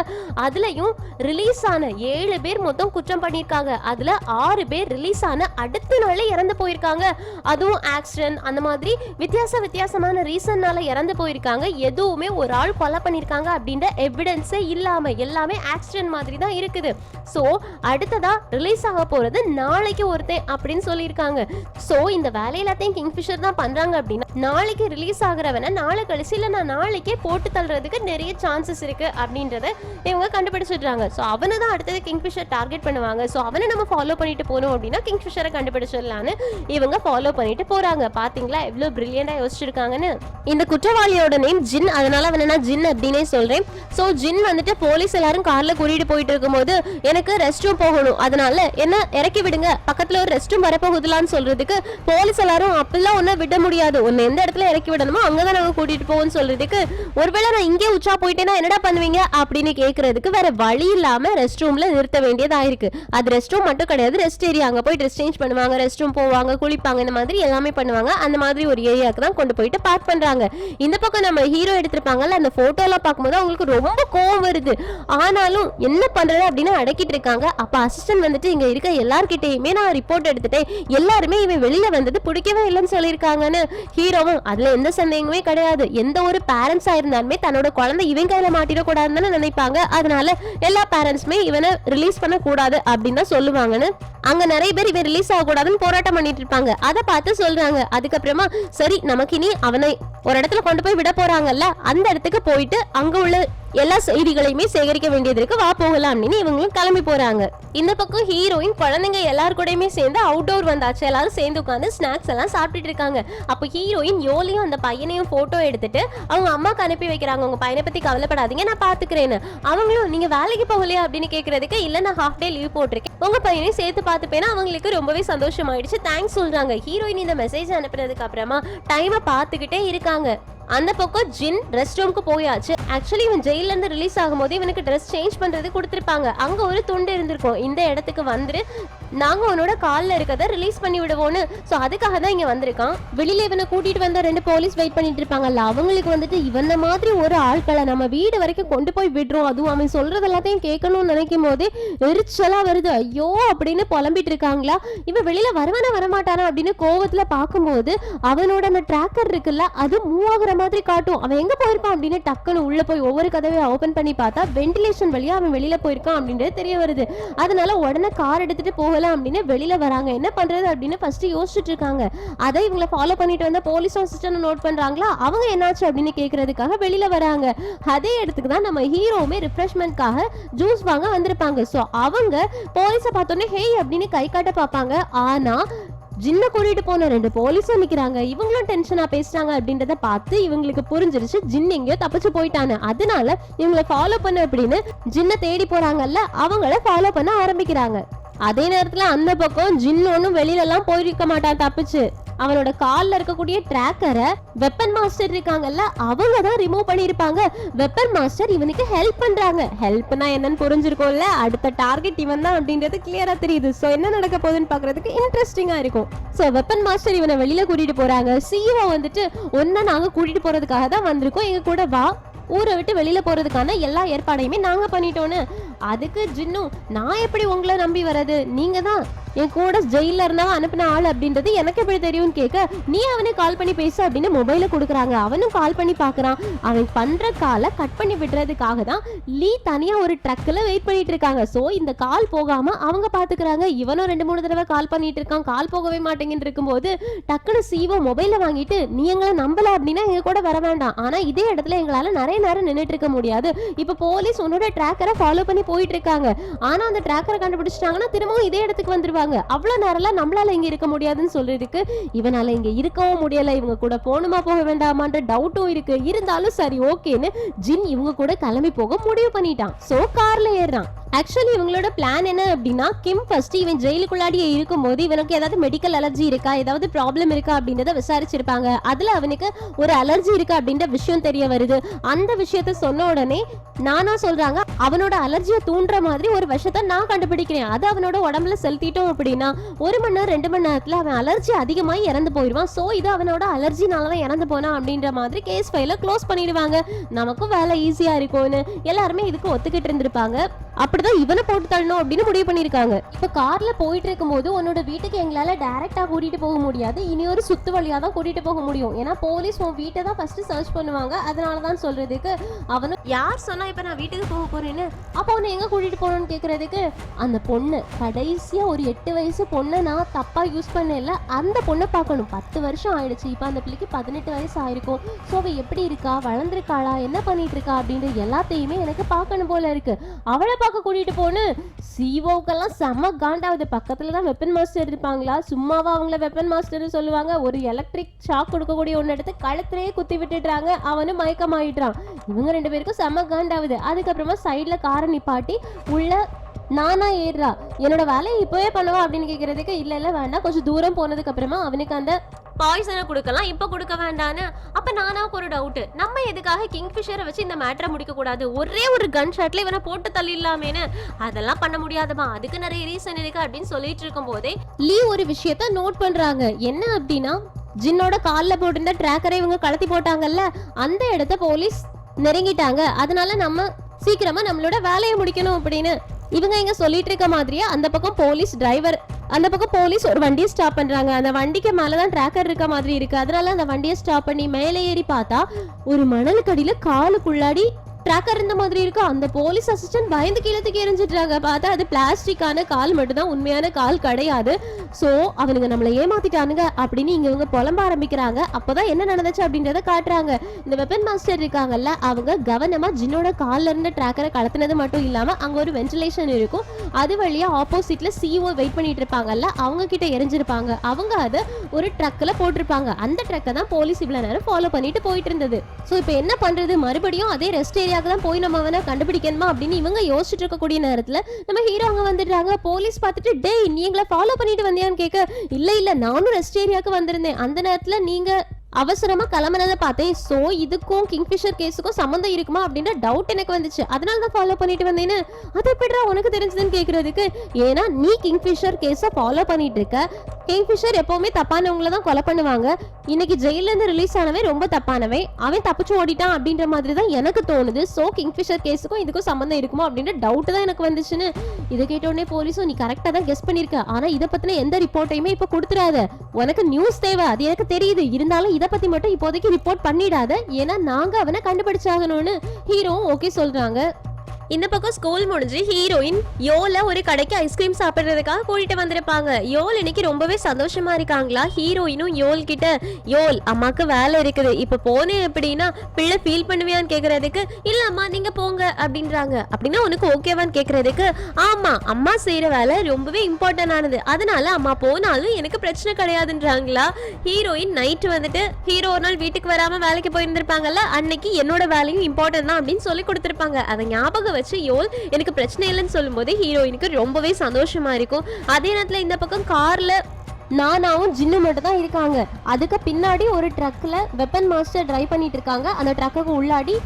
அதுலயும் ரிலீஸ் ஆன 7 பேர் மொத்தம் குற்றம் பண்ணியிருக்காங்க. அதுல 6 பேர் ரிலீஸ் ஆன அடுத்த நாளே இறந்து போயிருக்காங்க. அதுவும் ஆக்சிடென்ட் அந்த மாதிரி வித்தியாசமான ரீசன்னால இறந்து போயிருக்காங்க. எதுவுமே ஒரு ஆள் கொலை பண்ணிருக்காங்க அப்படின்ற எவிடன்ஸே இல்லாம எல்லாமே ஆக்சிடென்ட் மாதிரி தான் இருக்குது. சோ அடுத்ததா ரிலீஸ் ஆக போறது நாளைக்கு ஒருத்தன் அப்படின்னு சொல்லியிருக்காங்க. சோ இந்த வேலை எல்லாத்தையும் கிங்ஃபிஷர் தான் பண்றாங்க அப்படின்னா நாளைக்கு ரிலீஸ் ஆகுறவன நாளை கழிச்சு இல்ல நான் நாளைக்கே போட்டு தள்ளுறதுக்கு நிறைய சான்சஸ் இருக்கு அப்படின்றத இவங்க கண்டுபிடிச்சிடுறாங்க. ஸோ அவனை தான் அடுத்தது கிங்ஃபிஷர் டார்கெட் பண்ணுவாங்க. ஸோ அவனை நம்ம ஃபாலோ பண்ணிட்டு போனோம் அப்படின்னா கிங்ஃபிஷரை கண்டுபிடிச்சிடலான்னு இவங்க ஃபாலோ பண்ணிட்டு போறாங்க. பாத்தீங்களா எவ்வளவு பிரில்லியண்டா யோசிச்சிருக்காங்கன்னு. இந்த குற்றவாளியோட நேம் ஜின், அதனால அவனை நான் ஜின் அப்படின்னே சொல்றேன். ஸோ ஜின் வந்துட்டு போலீஸ் எல்லாரும் கார்ல கூட்டிட்டு போயிட்டு இருக்கும்போது எனக்கு ரெஸ்ட் ரூம் போகணும், அதனால என்ன இறக்கி விடுங்க, பக்கத்துல ஒரு ரெஸ்ட் ரூம் வரப்போகுதுலான்னு சொல்றதுக்கு போலீஸ் எல்லாரும் அப்பெல்லாம் ஒன்னும் விட முடியாது, ஒன்னு எந்த இடத்துல இறக்கி விடணுமோ அங்கதான் நாங்க கூட்டிட்டு போவோம்னு சொல்றதுக்கு ஒருவேளை நான் இங்கே உச்சா போயிட்டேன்னா என்னடா பண்ணுவீங்க அப்படின்னு கேட்கறதுக்கு வேற வழி இல்லாம ரெஸ்ட் ரூம்ல நிறுத்த வேண்டியதா இருக்கு. அது ரெஸ்ட் ரூம் மட்டும் கிடையாது, ரெஸ்ட் ஏரியா, அங்க போய் ட்ரெஸ் சேஞ்ச் பண்ணுவாங்க, ரெஸ்ட் ரூம் போவாங்க, குளிப்பாங்க, இந்த மாதிரி எல்லாமே பண்ணுவாங்க. அந்த மாதிரி ஒரு ஏரியாவுக்கு தான் கொண்டு போயிட்டு பார்க் பண்றாங்க. இந்த பக்கம் நம்ம ஹீரோ எடுத்திருப்பாங்கல்ல அந்த போட்டோ எல்லாம் பார்க்கும்போது அவங்களுக்கு ரொம்ப கோவம் வருது. ஆனாலும் என்ன பண்றது அப்படின்னு அடக்கிட்டு இருக்காங்க. அப்ப அசிஸ்டன்ட் வந்துட்டு இங்க இருக்க எல்லார்கிட்டயுமே நான் ரிப்போர்ட் எடுத்துட்டேன், எல்லாருமே இவன் வெளியில வந்தது பிடிக்கவே இல்லைன்னு சொல்லியிருக்காங்கன்னு. ஹீரோவும் அதுல எந்த சந்தேகமே கிடையாது, எந்த ஒரு பேரண்ட்ஸா இருந்தாலுமே தன்னோட குழந்தை இவன் கையில மாட்டிடக்கூடாதுன்னு நினைப்பாங்க. அதனால எல்லா பேரண்ட்ஸுமே இவனை ரிலீஸ் பண்ண கூடாது அப்படின்னு தான் சொல்லுவாங்கன்னு. அங்க நிறைய பேர் இவன் ரிலீஸ் ஆகக்கூடாதுன்னு போராட்டம் பண்ணிட்டு இருப்பாங்க. அதை பார்த்து சொல்றாங்க. அதுக்கப்புறமா சரி நமக்கு இனி அவனை ஒரு இடத்துல கொண்டு போய் விட போறாங்கல்ல அந்த இடத்துக்கு போயிட்டு அங்க உள்ள எல்லா செய்திகளையுமே சேகரிக்க வேண்டியது இருக்கு, வா போகலாம் அப்படின்னு இவங்களும் கிளம்பி போறாங்க. இந்த பக்கம் ஹீரோயின் குழந்தைங்க எல்லாரு கூடயுமே சேர்ந்து அவுட்டோர் வந்தாச்சு, எல்லாரும் சேர்ந்து உட்காந்து ஸ்நாக்ஸ் எல்லாம் சாப்பிட்டுட்டு இருக்காங்க. அப்போ ஹீரோயின் யோலியும் அந்த பையனையும் போட்டோ எடுத்துட்டு அவங்க அம்மாக்கு அனுப்பி வைக்கிறாங்க. உங்க பையனை பத்தி கவலைப்படாதீங்க நான் பாத்துக்கிறேன்னு. அவங்களும் நீங்க வேலைக்கு போகலையா அப்படின்னு கேட்கறதுக்கு இல்ல நான் ஹாஃப் டே லீவ் போட்டிருக்கேன், உங்க பையனையும் சேர்த்து பார்த்துப்பேன்னா அவங்களுக்கு ரொம்பவே சந்தோஷமாயிடுச்சு, தேங்க்ஸ் சொல்றாங்க. ஹீரோயின் இந்த மெசேஜ் அனுப்புனதுக்கு அப்புறமா டைமை பார்த்துக்கிட்டே இருக்காங்க. அந்த பக்கம் ஜின் ரெஸ்ட் ரூமுக்கு போயாச்சு. ஆக்சுவலி இவன் ஜெயில இருந்து ரிலீஸ் ஆகும்போது இவனுக்கு ட்ரெஸ் சேஞ்ச் பண்றது கொடுத்திருப்பாங்க. அங்க ஒரு துண்டு இருந்திருக்கும், இந்த இடத்துக்கு வந்துரு நாங்க உன்னோட கால்ல இருக்கதை ரிலீஸ் பண்ணி விடுவோன்னு. சோ அதுக்காக தான் இங்க வந்திருக்கான். வெளியில இவனை கூட்டிட்டு வந்த 2 போலீஸ் வெயிட் பண்ணிட்டு இருப்பாங்கல்ல அவங்களுக்கு வந்துட்டு இவன மாதிரி ஒரு ஆட்களை நம்ம வீடு வரைக்கும் கொண்டு போய் விடுறோம், அதுவும் அவன் சொல்றது எல்லாத்தையும் கேட்கணும்னு நினைக்கும் போது எரிச்சலா வருது. ஐயோ அப்படின்னு புலம்பிட்டு இருக்காங்களா. இவன் வெளியில வருவானா வரமாட்டானா அப்படின்னு கோவத்துல பார்க்கும்போது அவனோட அந்த டிராக்கர் இருக்குல்ல அது மூவ் ஆகுற மாதிரி காட்டும். அவன் எங்க போயிருப்பான் அப்படின்னு டக்குன்னு உள்ள போய் ஒவ்வொரு கதவையை ஓபன் பண்ணி பார்த்தா வென்டிலேஷன் வழியா அவன் வெளியில போயிருக்கான் அப்படின்றது தெரிய வருது. அதனால உடனே கார் எடுத்துட்டு போகலாம் அப்படின்னு வெளியில வராங்க. என்ன பண்றது அப்படின்னு ஃபர்ஸ்ட் யோசிச்சுட்டு இருக்காங்க. அதை இவங்களை ஃபாலோ பண்ணிட்டு வந்த போலீஸ் அசிஸ்டன்ட் நோட் பண்றாங்களா, அவங்க என்னாச்சு அப்படின்னு கேட்கறதுக்காக வெளியில வராங்க. அதே இடத்துக்கு தான் நம்ம ஹீரோவுமே ரிஃப்ரெஷ்மெண்ட்காக ஜூஸ் வாங்க வந்திருப்பாங்க. ஸோ அவங்க போலீஸை பார்த்தோன்னே ஹே அப்படின்னு கை காட்ட பார்ப்பாங்க. ஆனா ஜின்ன கூட்டிட்டு போன 2 போலீஸும் நிக்கிறாங்க. இவங்களும் டென்ஷனா பேசுறாங்க அப்படின்றத பார்த்து இவங்களுக்கு புரிஞ்சிருச்சு ஜின் எங்கேயோ தப்பிச்சு போயிட்டானு. அதனால இவங்களை ஃபாலோ பண்ண அப்படின்னு ஜின்னை தேடி போறாங்கல்ல அவங்கள ஃபாலோ பண்ண ஆரம்பிக்கிறாங்க. அதே நேரத்துல அந்த பக்கம் ஜின் ஒன்னும் வெளியில எல்லாம் போயிருக்க மாட்டான் தப்பிச்சு. அவனோட கால்ல இருக்கக்கூடிய டிராக்கரை வெப்பன் மாஸ்டர் இருக்காங்கல்ல அவங்க தான் ரிமூவ் பண்ணிருப்பாங்க. வெப்பன் மாஸ்டர் இவனுக்கு ஹெல்ப் பண்றாங்க. ஹெல்ப்னா என்னன்னு புரிஞ்சிருக்கும்ல, அடுத்த டார்கெட் இவன் தான் அப்படின்றது கிளியரா தெரியுது. சோ என்ன நடக்க போகுதுன்னு பாக்குறதுக்கு இன்ட்ரெஸ்டிங்கா இருக்கும். சோ வெப்பன் மாஸ்டர் இவனை வெளியில கூட்டிட்டு போறாங்க. சிஓ வந்துட்டு ஒன்னா நாங்க கூட்டிட்டு போறதுக்காக தான் வந்திருக்கோம், எங்க கூட வா, ஊரை விட்டு வெளியில போறதுக்கான எல்லா ஏற்பாடையுமே நாங்க பண்ணிட்டோன்னு. அதுக்கு ஜின்னும் நான் எப்படி உங்களை நம்பி வர்றது, நீங்க தான் என் கூட ஜெயில இருந்தவன் அனுப்பின ஆள் அப்படின்றது எனக்கு எப்படி தெரியும்னு கேட்க நீ அவனே கால் பண்ணி பேசு அப்படின்னு மொபைல கொடுக்குறாங்க. அவனும் கால் பண்ணி பாக்குறான். அவன் பண்ற காலை கட் பண்ணி விடுறதுக்காக தான் லீ தனியா ஒரு ட்ரக்ல வெயிட் பண்ணிட்டு இருக்காங்க. சோ இந்த கால் போகாம அவங்க பாத்துக்கிறாங்க. இவனும் 2-3 தடவை கால் பண்ணிட்டு இருக்கான், கால் போகவே மாட்டேங்குன்னு இருக்கும்போது டக்குனு சிஓ மொபைல வாங்கிட்டு நீ எங்களை நம்பல அப்படின்னா எங்க கூட வர வேண்டாம், ஆனா இதே இடத்துல எங்களால நிறைய நேரம் நின்றுட்டு இருக்க முடியாது, இப்ப போலீஸ் உன்னோட ட்ராக்கரை ஃபாலோ பண்ணி போயிட்டு இருக்காங்க, ஆனா அந்த ட்ராக்கரை கண்டுபிடிச்சிட்டாங்கன்னா திரும்பவும் இதே இடத்துக்கு வந்துருவாங்க, சொல்றாங்க. அவ்வளவு நேரம்லாம் நம்மளால இங்க இருக்க முடியாதுன்னு சொல்றதுக்கு இவனால இங்க இருக்கவும் முடியல, இவங்க கூட போகணுமா போக வேண்டாமான்ற டவுட்டும் இருக்கு. இருந்தாலும் சரி ஓகேன்னு ஜின் இவங்க கூட கிளம்பி போக முடிவு பண்ணிட்டான். சோ கார்ல ஏறான். ஆக்சுவலி இவங்களோட பிளான் என்ன அப்படின்னா, கிம் ஃபர்ஸ்ட் இவன் ஜெயிலுக்குள்ளாடியே இருக்கும்போது இவனுக்கு ஏதாவது மெடிக்கல் அலர்ஜி இருக்கா, ஏதாவது ப்ராப்ளம் இருக்கா அப்படின்றத விசாரிச்சிருப்பாங்க. அதுல அவனுக்கு ஒரு அலர்ஜி இருக்கு அப்படின்ற விஷயம் தெரிய வருது. அந்த விஷயத்த சொன்ன உடனே நானா சொல்றாங்க, அவனோட அலர்ஜியை தூண்டுற மாதிரி ஒரு விஷயத்த நான் கண்டுபிடிக்கிறேன், அது அவனோட உடம்புல செலுத்திட்டோம் அப்படின்னா 1 மணி நேரம் 2 மணி நேரத்துல அவன் அலர்ஜி அதிகமாகி இறந்து போயிடுவான். சோ இது அவனோட அலர்ஜினாலதான் இறந்து போனான் அப்படின்ற மாதிரி கேஸ் ஃபைல க்ளோஸ் பண்ணிடுவாங்க. நமக்கும் வேலை ஈஸியா இருக்கும்னு எல்லாருமே இதுக்கு ஒத்துக்கிட்டு இருந்திருப்பாங்க. அப்படிதான் இவனை போட்டு தள்ளணும் அப்படின்னு முடிவு பண்ணிருக்காங்க. இப்ப கார்ல போயிட்டு இருக்கும் போது உன்னோட வீட்டுக்கு எங்களால டைரக்டா கூட்டிட்டு போக முடியாது, இனி ஒரு சுத்து வழியா தான் கூட்டிட்டு போக முடியும், ஏன்னா போலீஸ் உன் வீட்டை தான் ஃபர்ஸ்ட் சர்ச் பண்ணுவாங்க, அதனாலதான் சொல்றதுக்கு அவனும் யார் சொன்னா இப்ப நான் வீட்டுக்கு போக போறேன்னு, அப்போ உன்னை எங்க கூட்டிட்டு போகணும்னு கேக்குறதுக்கு அந்த பொண்ணு கடைசியா ஒரு 8 வயசு பொண்ணை நான் தப்பா யூஸ் பண்ணல, அந்த பொண்ணை பார்க்கணும். 10 வருஷம் ஆயிடுச்சு, இப்ப அந்த பிள்ளைக்கு 18 வயசு ஆயிருக்கும். ஸோ அவ எப்படி இருக்கா, வளர்ந்துருக்காளா, என்ன பண்ணிட்டு இருக்கா அப்படின்ற எல்லாத்தையுமே எனக்கு பார்க்கணும் போல இருக்கு. அவளை பார்க்க கூட்டிட்டு போன்னு சிஓக்கெல்லாம் செம்ம காண்டாவது. பக்கத்துல தான் வெப்பன் மாஸ்டர் இருப்பாங்களா, சும்மாவா அவங்கள வெப்பன் மாஸ்டர் சொல்லுவாங்க. ஒரு எலக்ட்ரிக் ஷாக் கொடுக்கக்கூடிய ஒன்று எடுத்து கழுத்திலேயே குத்தி விட்டுடுறாங்க. அவனும் மயக்கமாயிட்டான். இவங்க 2 பேருக்கும் செம்ம காண்டாவது. அதுக்கப்புறமா சைட்ல காரை நிப்பாட்டி உள்ள நானா ஏறா, என்னோட வேலையை இப்பவே பண்ணவா அப்படின்னு கேட்கறதுக்கு இல்ல வேண்டாம், கொஞ்சம் தூரம் போனதுக்கு அப்புறமா அவனுக்கு அந்த பாய்சனை கொடுக்கலாம், இப்ப கொடுக்க வேண்டான்னு. அப்ப நானாவுக்கு ஒரு டவுட், நம்ம எதுக்காக கிங்ஃபிஷரை வச்சு இந்த மேட்டரை முடிக்க கூடாது, ஒரே ஒரு கன் ஷாட்ல இவனை போட்டு தள்ளிடலாமேன்னு. அதெல்லாம் பண்ண முடியாதுமா, அதுக்கு நிறைய ரீசன் இருக்கு அப்படின்னு சொல்லிட்டு இருக்கும் போதே லீ ஒரு விஷயத்த நோட் பண்றாங்க. என்ன அப்படின்னா, ஜின்னோட கால்ல போட்டிருந்த டிராக்கரை இவங்க கலத்தி போட்டாங்கல்ல, அந்த இடத்த போலீஸ் நெருங்கிட்டாங்க. அதனால நம்ம சீக்கிரமா நம்மளோட வேலையை முடிக்கணும் அப்படின்னு இவங்க இங்க சொல்லிட்டு இருக்க மாதிரியே அந்த பக்கம் போலீஸ் ஒரு வண்டியை ஸ்டாப் பண்றாங்க. அந்த வண்டிக்கு மேலதான் டிராக்கர் இருக்க மாதிரி இருக்கு. அதனால அந்த வண்டியை ஸ்டாப் பண்ணி மேலே ஏறி பார்த்தா ஒரு மணலுக்கடியில காலுக்குள்ளாடி டிராக்கர் இருந்த மாதிரி இருக்கு. அந்த போலீஸ் அசிஸ்டன்ட் பயந்து கீழே தூக்கி எறிஞ்சிட்டாங்க. பார்த்தா அது பிளாஸ்டிக்கான கால் மட்டும்தான், உண்மையான கால் கிடையாது. சோ அவனுங்க நம்மளை ஏமாத்திட்டானுங்க அப்படின்னு இவங்க புலம்ப ஆரம்பிக்கிறாங்க. அப்பதான் என்ன நடந்துச்சு அப்படின்றத காட்டுறாங்க. இந்த வெப்பன் மாஸ்டர் இருக்காங்கல்ல, அவங்க கவனமா ஜின்னோட கால்ல இருந்த டிராக்கரை கலத்தினது மட்டும் இல்லாம அங்க ஒரு வென்டிலேஷன் இருக்கும், அது வழியா ஆப்போசிட்ல சிஓ வெயிட் பண்ணிட்டு இருப்பாங்கல்ல, அவங்க கிட்ட எரிஞ்சிருப்பாங்க. அவங்க அதை ஒரு ட்ரக்ல போட்டிருப்பாங்க. அந்த ட்ரக்கை தான் போலீஸ் இவ்வளவு நேரம் ஃபாலோ பண்ணிட்டு போயிட்டு இருந்தது. சோ இப்ப என்ன பண்றது, மறுபடியும் அதே ரெஸ்ட் ஏரியாக்கு தான் போய் நம்ம அவனை கண்டுபிடிக்கணுமா அப்படின்னு இவங்க யோசிச்சுட்டு இருக்கக்கூடிய நேரத்துல நம்ம ஹீரோ அங்க வந்துடுறாங்க. போலீஸ் பார்த்துட்டு, டேய் நீ எங்களை ஃபாலோ பண்ணிட்டு வந்தியான்னு கேட்க, இல்ல நானும் ரெஸ்ட் ஏரியாவுக்கு வந்திருந்தேன், அந்த நேரத்துல நீங்க அவசரமா கிளம்புனதை பார்த்தேன். சோ இதுக்கும் கிங்ஃபிஷர் கேஸுக்கும் சம்மந்தம் இருக்குமா அப்படின்ற டவுட் எனக்கு வந்துச்சு, அதனால தான் ஃபாலோ பண்ணிட்டு வந்தேன்னு. அது எப்படிடா உனக்கு தெரிஞ்சதுன்னு கேட்கறதுக்கு, ஏன்னா நீ கிங்ஃபிஷர் கேஸை ஃபாலோ பண்ணிட்டு இருக்க. கிங்ஃபிஷர் எப்பவுமே தப்பானவங்கள தான் கொலை பண்ணுவாங்க. இன்னைக்கு ஜெயில இருந்து ரிலீஸ் ஆனவன் ரொம்ப தப்பானவன், அவன் தப்பிச்சு ஓடிட்டான் அப்படின்ற மாதிரி தான் எனக்கு தோணுது. சோ கிங்ஃபிஷர் கேஸுக்கும் இதுக்கும் சம்மந்தம் இருக்குமா அப்படின்ற டவுட் தான் எனக்கு வந்துச்சுன்னு. இதை கேட்ட உடனே போலீஸும், நீ கரெக்டா தான் கெஸ் பண்ணிருக்க, ஆனா இதை பத்தின எந்த ரிப்போர்ட்டையுமே இப்ப கொடுத்துறாத, உனக்கு நியூஸ் தேவை, அது எனக்கு தெரியுது, இருந்தாலும் இதை பத்தி மட்டும் இப்போதைக்கு ரிப்போர்ட் பண்ணிடாத, ஏன்னா நாங்க அவனை கண்டுபிடிச்சாகணும்னு ஹீரோவும் ஓகே சொல்றாங்க. இந்த பக்கம் ஸ்கூல் முடிஞ்சு ஹீரோயின் யோல ஒரு கடைக்கு ஐஸ்கிரீம் சாப்பிடுறதுக்காக கூட்டிட்டு வந்திருப்பாங்க. யோல் இன்னைக்கு ரொம்பவே சந்தோஷமா இருக்காங்களா. ஹீரோயினும் யோல் கிட்ட, யோல் அம்மாக்கு வேலை இருக்குது, இப்ப போனேன் அப்படின்னா பிள்ளை ஃபீல் பண்ணுவியான்னு கேக்குறதுக்கு, இல்ல அம்மா நீங்க போங்க அப்படின்றாங்க. அப்படின்னா உனக்கு ஓகேவான்னு கேக்குறதுக்கு, ஆமா அம்மா செய்யற வேலை ரொம்பவே இம்பார்ட்டன்ட் ஆனது, அதனால அம்மா போனாலும் எனக்கு பிரச்சனை கிடையாதுன்றாங்களா. ஹீரோயின் நைட்டு வந்துட்டு ஹீரோ ஒரு நாள் வீட்டுக்கு வராம வேலைக்கு போயிருந்திருப்பாங்கல்ல, அன்னைக்கு என்னோட வேலையும் இம்பார்ட்டன்ட் தான் அப்படின்னு சொல்லி கொடுத்திருப்பாங்க. அதை ஞாபகம் வச்சு யோல் எனக்கு பிரச்சனை இல்லைன்னு சொல்லும்போது ஹீரோயினுக்கு ரொம்பவே சந்தோஷமா இருக்கும். அதே நேரத்துல இந்த பக்கம் கார்ல நானாவும் ஜின்னு மட்டும் தான் இருக்காங்க. அதுக்கு பின்னாடி ஒரு ட்ரக்ல வெப்பன் மாஸ்டர் டிரைவ் பண்ணிட்டு இருக்காங்க. அந்த ட்ரக்குக்கு உள்ளாடி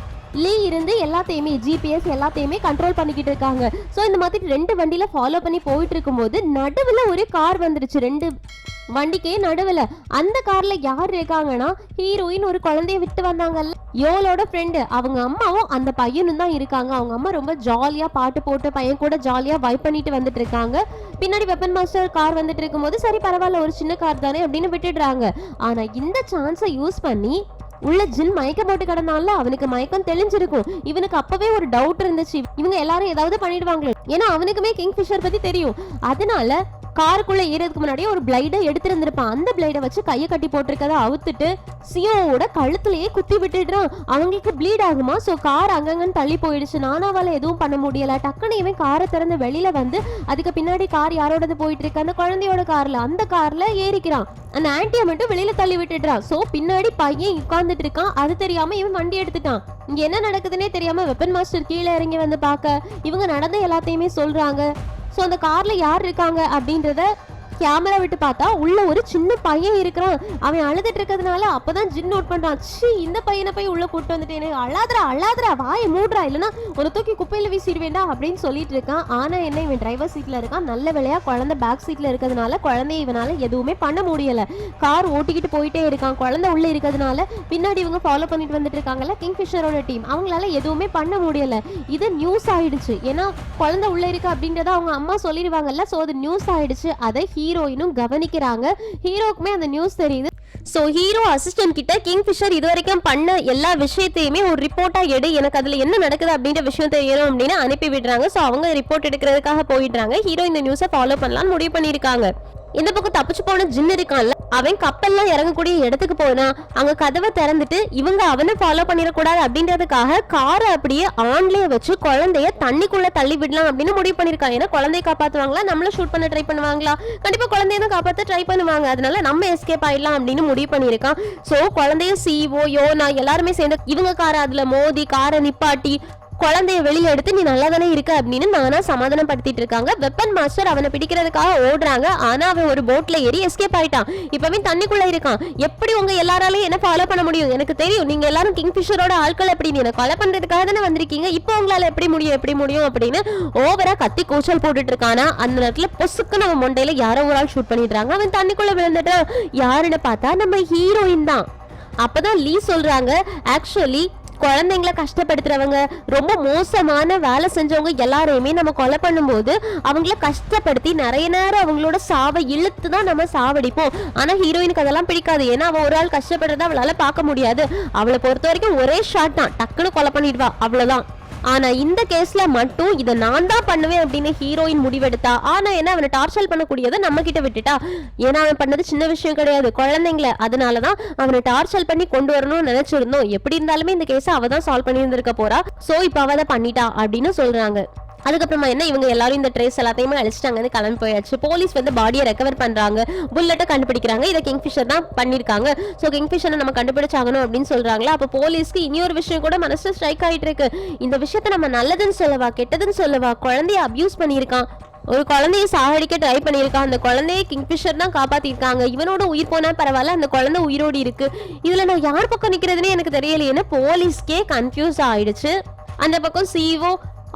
லீ இருந்து எல்லாத்தையுமே ஜிபிஎஸ் எல்லாத்தையுமே கண்ட்ரோல் பண்ணிக்கிட்டு இருக்காங்க. ஸோ இந்த மாதிரி 2 வண்டியில ஃபாலோ பண்ணி போயிட்டு இருக்கும்போது நடுவில் ஒரு கார் வந்துருச்சு, 2 வண்டிக்கே நடுவில். அந்த கார்ல யார் இருக்காங்கன்னா, ஹீரோயின் ஒரு குழந்தைய விட்டு வந்தாங்கல்ல, யோலோட ஃப்ரெண்டு, அவங்க அம்மாவும் அந்த பையனும் தான் இருக்காங்க. அவங்க அம்மா ரொம்ப ஜாலியா பாட்டு போட்டு பையன் கூட ஜாலியா வைப் பண்ணிட்டு வந்துட்டு இருக்காங்க. பின்னாடி வெப்பன் மாஸ்டர் கார் வந்துட்டு இருக்கும்போது, சரி பரவாயில்ல ஒரு சின்ன கார் தானே அப்படின்னு விட்டுடுறாங்க. ஆனா இந்த சான்ஸை யூஸ் பண்ணி உள்ள ஜின் மயக்கம் போட்டு கிடந்தான்ல, அவனுக்கு மயக்கம் தெளிஞ்சிருக்கும். இவனுக்கு அப்பவே ஒரு டவுட் இருந்துச்சு, இவங்க எல்லாரும் ஏதாவது பண்ணிடுவாங்களோ, ஏன்னா அவனுக்குமே கிங்ஃபிஷர் பத்தி தெரியும். அதனால காருக்குள்ள ஏறதுக்கு முன்னாடி ஒரு பிளைடை எடுத்திருந்திருப்பான். அந்த பிளைடை வச்சு கையை கட்டி போட்டிருக்கதை அவுத்துட்டு சியோவோட கழுத்துலயே குத்தி விட்டுடுறான். அவங்களுக்கு ப்ளீட் ஆகுமா. ஸோ கார் அங்கங்கன்னு தள்ளி போயிடுச்சு. நானாவால எதுவும் பண்ண முடியல. டக்குன்னு இவன் காரை திறந்து வெளியில வந்து அதுக்கு பின்னாடி கார் யாரோடது போயிட்டு இருக்கு, அந்த குழந்தையோட கார்ல, அந்த கார்ல ஏறிக்கிறான். அந்த ஆன்டியை மட்டும் வெளியில தள்ளி விட்டுடுறான். சோ பின்னாடி பையன் உட்கார்ந்துட்டு இருக்கான். அது தெரியாம இவன் வண்டி எடுத்துட்டான். இங்க என்ன நடக்குதுன்னே தெரியாம வெப்பன் மாஸ்டர் கீழே இறங்கி வந்து பார்க்க இவங்க நடந்த எல்லாத்தையுமே சொல்றாங்க. சோ அந்த கார்ல யார் இருக்காங்க அப்படின்றத கேமரா விட்டு பார்த்தா உள்ள ஒரு சின்ன பையன் இருக்கிறான். அவன் அழுதுட்டு இருக்கிறதுனால அப்பதான் ஜின் நோட் பண்றான். இந்த பையனை போய் உள்ள கூட்டு வந்துட்டேனே, அழாதரா வாயை மூடுறா, இல்லைன்னா ஒரு தூக்கி குப்பையில வீசிடுவேண்டா அப்படின்னு சொல்லிட்டு இருக்கான். ஆனா என்ன, இவன் டிரைவர் சீட்ல இருக்கான். நல்ல வேளையா குழந்தை பேக் சீட்ல இருக்கிறதுனால குழந்தைய இவனால எதுவுமே பண்ண முடியல. கார் ஓட்டிக்கிட்டு போயிட்டே இருக்கான். குழந்தை உள்ள இருக்கிறதுனால பின்னாடி இவங்க ஃபாலோ பண்ணிட்டு வந்துட்டு இருக்காங்கல்ல கிங்ஃபிஷரோட டீம், அவங்களால எதுவுமே பண்ண முடியல. இது நியூஸ் ஆயிடுச்சு. ஏன்னா குழந்தை உள்ள இருக்கு அப்படின்றத அவங்க அம்மா சொல்லிடுவாங்கல்ல. சோ அது நியூஸ் ஆயிடுச்சு. அதை ஹீரோயினும் கவனிக்கிறாங்க. ஹீரோக்குமே அந்த நியூஸ் தெரியுது. ஸோ ஹீரோ அசிஸ்டன்ட் கிட்ட கிங்ஃபிஷர் இது வரைக்கும் பண்ண எல்லா விஷயத்தையுமே ஒரு ரிப்போர்ட்டா எடு, எனக்கு அதுல என்ன நடக்குது அப்படின்ற விஷயம் தெரியணும் அப்படின்னு அனுப்பி விடுறாங்க. ஸோ அவங்க ரிப்போர்ட் எடுக்கிறதுக்காக போயிடுறாங்க. ஹீரோ இந்த நியூஸை ஃபாலோ பண்ணலாம்னு முடிவு பண்ணியிருக்காங்க. இந்த பக்கம் தப்பிச்சு போன ஜின் இருக்கான்ல, அவன் கப்பல்லாம் இறங்கக்கூடிய இடத்துக்கு போனா அங்க கதவை திறந்துட்டு இவங்க அவனை ஃபாலோ பண்ணிடக்கூடாது அப்படின்றதுக்காக காரை அப்படியே ஆன்லயே வச்சு குழந்தைய தண்ணிக்குள்ள தள்ளி விடலாம் அப்படின்னு முடிவு பண்ணிருக்காங்க. ஏன்னா குழந்தைய காப்பாத்துவாங்களா, நம்மளும் ஷூட் பண்ண ட்ரை பண்ணுவாங்களா, கண்டிப்பா குழந்தைய தான் காப்பாற்ற ட்ரை பண்ணுவாங்க. அதனால நம்ம எஸ்கேப் ஆயிடலாம் அப்படின்னு முடிவு பண்ணிருக்கான். சோ குழந்தைய சிஓ யோனா எல்லாருமே சேர்ந்து இவங்க காரை அதுல மோதி காரை நிப்பாட்டி குழந்தைய வெளியே எடுத்து நீ நல்லா தானே இருக்க அப்படின்னு நானா சமாதானம் படுத்திட்டு இருக்காங்க. வெப்பன் மாஸ்டர் அவனை பிடிக்கிறதுக்காக ஓடுறாங்க. ஆனா அவன் ஒரு போட்ல ஏறி எஸ்கேப் ஆயிட்டான். இப்பவே தண்ணிக்குள்ள இருக்கான். எப்படி உங்க எல்லாராலையும் என்ன ஃபாலோ பண்ண முடியும், எனக்கு தெரியும் நீங்க எல்லாரும் கிங்ஃபிஷரோட ஆட்கள் அப்படின்னு என்ன கொலை பண்றதுக்காக தானே வந்திருக்கீங்க, இப்போ உங்களால எப்படி முடியும் அப்படின்னு ஓவரா கத்தி கூச்சல் போட்டுட்டு இருக்கானா. அந்த நேரத்துல பொசுக்கு நம்ம மொண்டையில யாரோ ஒரு ஆள் ஷூட் பண்ணிடுறாங்க. அவன் தண்ணிக்குள்ள விழுந்துட்டு யாருன்னு பார்த்தா நம்ம ஹீரோயின் தான். அப்பதான் லீ சொல்றாங்க, ஆக்சுவலி குழந்தைங்களை கஷ்டப்படுத்துறவங்க, ரொம்ப மோசமான வேலை செஞ்சவங்க எல்லாரையுமே நம்ம கொலை பண்ணும்போது அவங்கள கஷ்டப்படுத்தி நிறைய நேரம் அவங்களோட சாவை இழுத்து தான் நம்ம சாவடிப்போம். ஆனா ஹீரோயினுக்கு அதெல்லாம் பிடிக்காது. ஏன்னா அவ ஒரு ஆள் கஷ்டப்படுறத அவளால பார்க்க முடியாது. அவளை பொறுத்த வரைக்கும் ஒரே ஷாட் தான், டக்குன்னு கொலை பண்ணிடுவா, அவ்வளவுதான். ஆனா இந்த கேஸ்ல மட்டும் இதை நான் தான் பண்ணுவேன் அப்படின்னு ஹீரோயின் முடிவெடுத்தா. ஆனா என்ன, அவனை டார்ச்சர் பண்ணக்கூடியதை நம்ம கிட்ட விட்டுட்டா. ஏன்னா அவன் பண்ணது சின்ன விஷயம் கிடையாது, குழந்தைங்கள. அதனாலதான் அவனை டார்ச்சர் பண்ணி கொண்டு வரணும்னு நினைச்சிருந்தோம். எப்படி இருந்தாலுமே இந்த கேஸை அவ தான் சால்வ் பண்ணி இருந்திருக்க போறா. சோ இப்ப அவ அதை பண்ணிட்டா அப்படின்னு சொல்றாங்க. அதுக்கப்புறமா என்ன, இவங்க எல்லாரும் இந்த ட்ரேஸ் எல்லாத்தையுமே அழிச்சிட்டாங்க, கிளம்பி போயாச்சு. போலீஸ் வந்து பாடியை ரெக்கவர் பண்றாங்க, புல்லட்டை கண்டுபிடிக்கிறாங்க. இதை கிங்ஃபிஷர் தான் பண்ணிருக்காங்க. ஸோ கிங்ஃபிஷரை நம்ம கண்டுபிடிச்சாகணும் அப்படின்னு சொல்றாங்களா. அப்போ போலீஸ்க்கு இனியொரு விஷயம் கூட மனசு ஸ்ட்ரைக் ஆயிட்டு இருக்கு. இந்த விஷயத்த நம்ம நல்லதுன்னு சொல்லவா கெட்டதுன்னு சொல்லவா, குழந்தைய அபியூஸ் பண்ணியிருக்கான், ஒரு குழந்தைய சாகடிக்க ட்ரை பண்ணியிருக்கான். அந்த குழந்தைய கிங்ஃபிஷர் தான் காப்பாத்திருக்காங்க. இவனோட உயிர் போனா பரவாயில்ல, அந்த குழந்தை உயிரோடு இருக்கு. இதுல நான் யார் பக்கம் நிக்கிறதுன்னு எனக்கு தெரியலையேன்னு போலீஸ்க்கே கன்ஃபியூஸ் ஆயிடுச்சு. அந்த பக்கம் சிஓ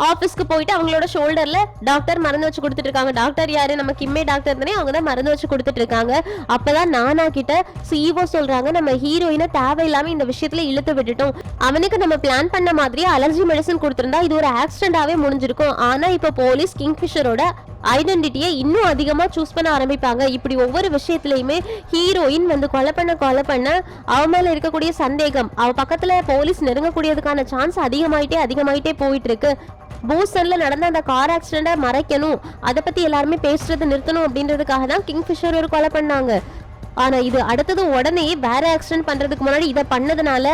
ஆஃபீஸ்க்கு போயிட்டு அவங்களோட ஷோல்டர்ல டாக்டர் மருந்து வச்சு கொடுத்துட்டு இருக்காங்க. டாக்டர் யாரு, நம்ம கிம்மே டாக்டர் தானே, அவங்க தான் மருந்து வச்சு கொடுத்துட்டு இருக்காங்க. அப்பதான் நானா கிட்ட சிஓ சொல்றாங்க, நம்ம ஹீரோயினை தேவையில்லாம இந்த விஷயத்துல இழுத்து விட்டுட்டோம். அவனுக்கு நம்ம பிளான் பண்ண மாதிரியே அலர்ஜி மெடிசன் கொடுத்திருந்தா இது ஒரு ஆக்சிடென்டாவே முடிஞ்சிருக்கும். ஆனா இப்ப போலீஸ் கிங்ஃபிஷரோட ஐடென்டிட்டியை இன்னும் அதிகமா சூஸ் பண்ண ஆரம்பிப்பாங்க. இப்படி ஒவ்வொரு விஷயத்திலயுமே ஹீரோயின் வந்து கொலை பண்ண அவ மேல இருக்கக்கூடிய சந்தேகம், அவ பக்கத்துல போலீஸ் நெருங்கக்கூடியதுக்கான சான்ஸ் அதிகமாயிட்டே போயிட்டு இருக்கு. பூஸ்டன்ல நடந்த அந்த கார் ஆக்சிடென்ட்டை மறைக்கணும், அதை பத்தி எல்லாருமே பேசுறது நிறுத்தணும் அப்படின்றதுக்காக தான் கிங்ஃபிஷர் ஒரு கொலை பண்ணாங்க. ஆனா இது அடுத்தது உடனே வேற ஆக்சிடென்ட் பண்றதுக்கு முன்னாடி இதை பண்ணதுனால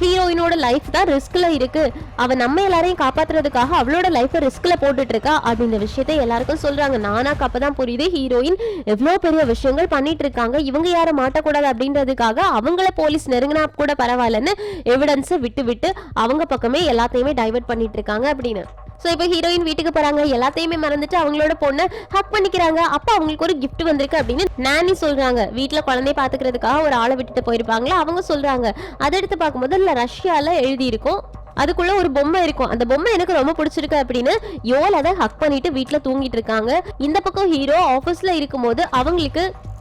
ஹீரோயினோட லைஃப் தான் ரிஸ்க்ல இருக்கு. அவ நம்ம எல்லாரையும் காப்பாத்துறதுக்காக அவளோட லைஃப் ரிஸ்க்ல போட்டுட்டு இருக்கா அப்படின்ற விஷயத்தை எல்லாருக்கும் சொல்றாங்க. நானாக்கு அப்பதான் புரியுது ஹீரோயின் எவ்வளவு பெரிய விஷயங்கள் பண்ணிட்டு இருக்காங்க. இவங்க யாரும் மாட்டக்கூடாது அப்படின்றதுக்காக அவங்கள போலீஸ் நெருங்கினா கூட பரவாயில்லன்னு எவிடன்ஸை விட்டு அவங்க பக்கமே எல்லாத்தையுமே டைவர்ட் பண்ணிட்டு இருக்காங்க அப்படின்னு. ஸோ இப்போ ஹீரோயின் வீட்டுக்கு போறாங்க. எல்லாத்தையுமே மறந்துட்டு அவங்களோட பொண்ணை ஹக் பண்ணிக்கிறாங்க. அப்போ அவங்களுக்கு ஒரு கிஃப்ட் வந்திருக்கு அப்படின்னு நானி சொல்றாங்க. வீட்டில் குழந்தைய பாத்துக்கிறதுக்காக ஒரு ஆளை விட்டுட்டு போயிருப்பாங்களா, அவங்க சொல்றாங்க. அதை எடுத்து பார்க்கும்போது இல்லை ரஷ்யால எழுதி இருக்கும், அதுக்குள்ள ஒரு பொம்மை இருக்கும். அந்த பொம்மை எனக்கு ரொம்ப பிடிச்சிருக்கு அப்படின்னு யோல் அதை ஹக் பண்ணிட்டு வீட்டுல தூங்கிட்டு இருக்காங்க. இந்த பக்கம் ஹீரோ ஆபீஸ்ல இருக்கும்போது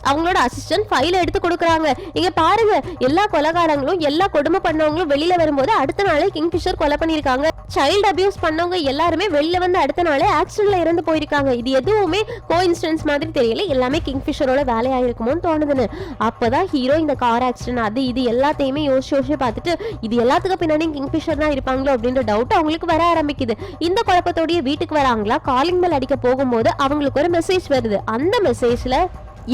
அவங்களோட அசிஸ்டன்ட் ஃபைல எடுத்து கொடுக்குறாங்க. இங்க பாருங்க, எல்லா கொலைகாரங்களும் எல்லா கொடுமை பண்ணவங்களும் வெளியில வரும்போது அடுத்த நாளே கிங்ஃபிஷர் கொலை பண்ணிருக்காங்க. சைல்டு அபியூஸ் பண்ணவங்க எல்லாருமே வெளில வந்து அடுத்த நாளே ஆக்சிடென்ட்ல இறந்து போயிருக்காங்க. இது எதுவுமே கோஇன்சிடென்ஸ் மாதிரி தெரியல, எல்லாமே கிங்ஃபிஷரோட வேலையா இருக்குமோன்னு தோணுதுன்னு. அப்பதான் ஹீரோ இந்த கார் ஆக்சிடென்ட் அது இது எல்லாத்தையுமே யோசிச்சு பார்த்துட்டு இது எல்லாத்துக்கும் பின்னாடி கிங்ஃபிஷர் தான் இருப்பாங்களோ அப்படின்ற டவுட் அவங்களுக்கு வர ஆரம்பிக்குது. இந்த குழப்பத்தோடய வீட்டுக்கு வராங்களா, காலிங் பெல் அடிக்க போகும்போது அவங்களுக்கு ஒரு மெசேஜ் வருது. அந்த மெசேஜ்ல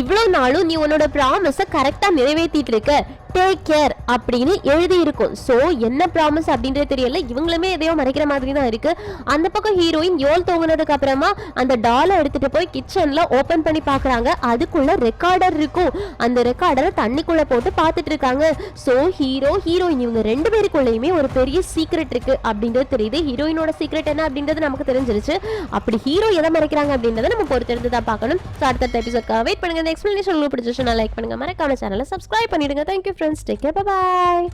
இவ்வளோ நாளும் நீ உன்னோட ப்ராமிஸை கரெக்டா நிறைவேற்றிட்டு இருக்க, டேக் கேர் அப்படின்னு எழுதி இருக்கும். ஸோ என்ன ப்ராமிஸ் அப்படின்றது தெரியல, இவங்களுமே எதையோ மறைக்கிற மாதிரி தான் இருக்கு. அந்த பக்கம் ஹீரோயின் யோல் தூங்கினதுக்கு அப்புறமா அந்த டாலை எடுத்துட்டு போய் கிச்சன்ல ஓபன் பண்ணி பாக்குறாங்க. அதுக்குள்ள ரெக்கார்டர் இருக்கும். அந்த ரெக்கார்டரை தண்ணிக்குள்ள போட்டு பார்த்துட்டு இருக்காங்க. ஸோ ஹீரோயின் இவங்க 2 பேருக்குள்ளயுமே ஒரு பெரிய சீக்ரெட் இருக்கு அப்படின்றது தெரியுது. ஹீரோயினோட சீக்ரெட் என்ன அப்படின்றது நமக்கு தெரிஞ்சிருச்சு. அப்படி ஹீரோ எதை மறைக்கிறாங்க அப்படின்றத நம்ம பொறுத்திருந்து தான் பார்க்கணும். அடுத்த எபிசோட்காக வெயிட் பண்ணுங்க. இந்த எக்ஸ்பிளனேஷன் உங்களுக்கு பிடிச்சிருச்சுன்னா லைக் பண்ணுங்க, மறக்காம சேனலை சப்ஸ்கிரைப் பண்ணிடுங்க. Thank you friends, take care, bye bye.